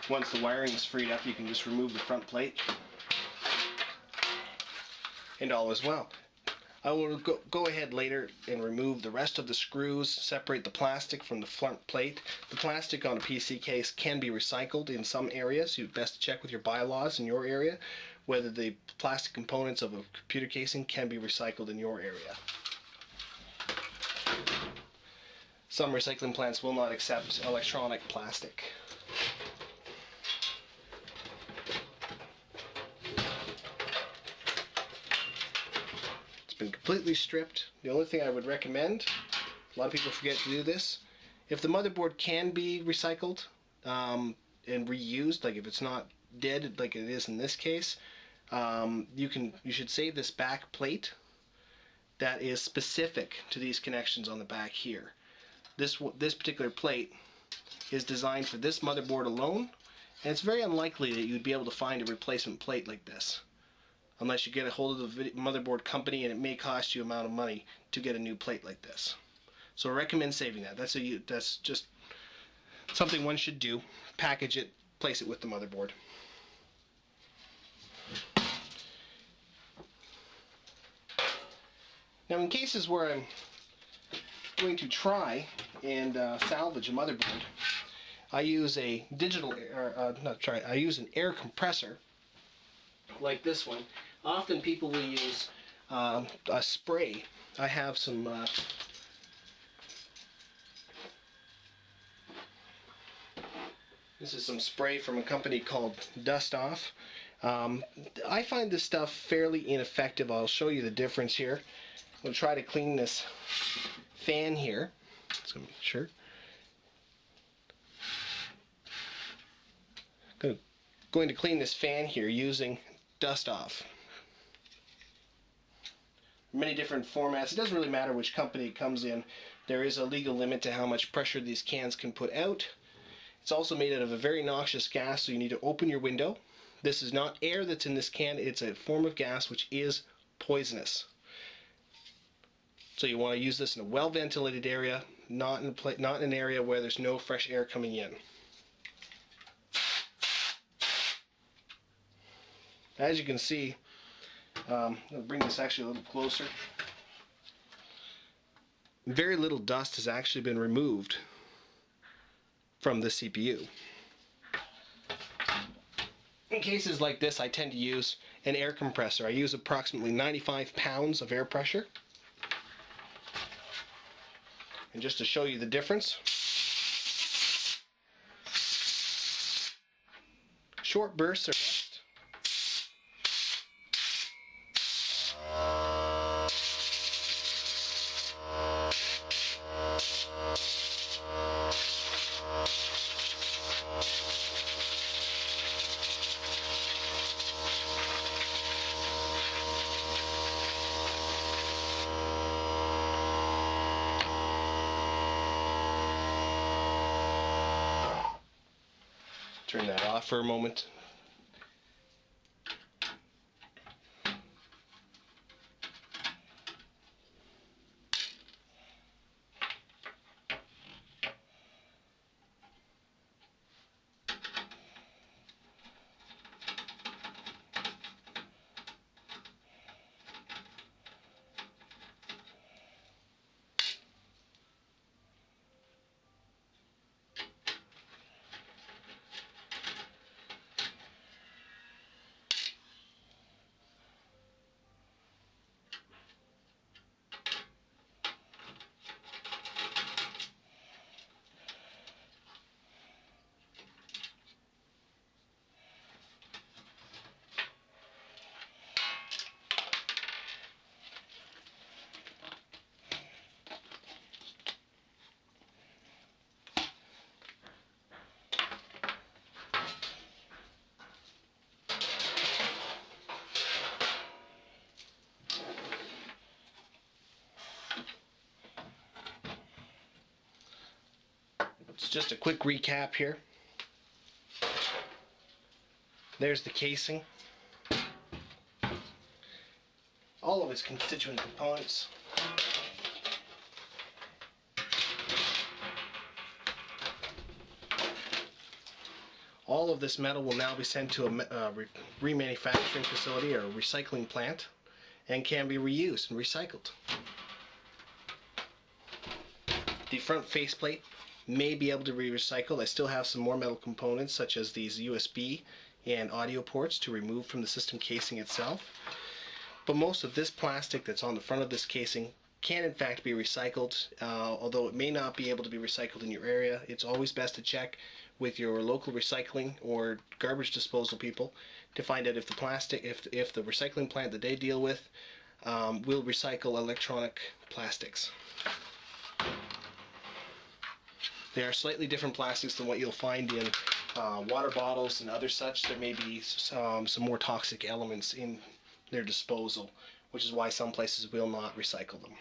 Once the wiring is freed up, you can just remove the front plate, and all is well. I will go ahead later and remove the rest of the screws, separate the plastic from the front plate. The plastic on a PC case can be recycled in some areas. You best check with your bylaws in your area whether the plastic components of a computer casing can be recycled in your area. Some recycling plants will not accept electronic plastic. It's been completely stripped. The only thing I would recommend, a lot of people forget to do this, if the motherboard can be recycled and reused, like if it's not dead like it is in this case, you should save this back plate that is specific to these connections on the back here. This particular plate is designed for this motherboard alone, and it's very unlikely that you'd be able to find a replacement plate like this unless you get a hold of the motherboard company, and it may cost you an amount of money to get a new plate like this. So I recommend saving that. That's just something one should do. Package it, place it with the motherboard. Now, in cases where I'm going to try and salvage a motherboard, I use a I use an air compressor like this one. Often people will use a spray. I have some this is some spray from a company called Dust Off. I find this stuff fairly ineffective. I'll show you the difference here. I'm going to try to clean this fan here. So make sure. Going to clean this fan here using Dust Off. Many different formats. It doesn't really matter which company it comes in. There is a legal limit to how much pressure these cans can put out. It's also made out of a very noxious gas, so you need to open your window. This is not air that's in this can. It's a form of gas which is poisonous. So you want to use this in a well-ventilated area, not in an area where there's no fresh air coming in. As you can see, I'll bring this actually a little closer. Very little dust has actually been removed from the CPU. In cases like this, I tend to use an air compressor. I use approximately 95 pounds of air pressure. And just to show you the difference, short bursts are best. Turn that off for a moment. It's just a quick recap here. There's the casing. All of its constituent components. All of this metal will now be sent to a remanufacturing facility or a recycling plant and can be reused and recycled. The front faceplate may be able to be recycled. I still have some more metal components such as these USB and audio ports to remove from the system casing itself. But most of this plastic that's on the front of this casing can in fact be recycled, although it may not be able to be recycled in your area. It's always best to check with your local recycling or garbage disposal people to find out if the plastic, if the recycling plant that they deal with will recycle electronic plastics. They are slightly different plastics than what you'll find in water bottles and other such. There may be some more toxic elements in their disposal, which is why some places will not recycle them.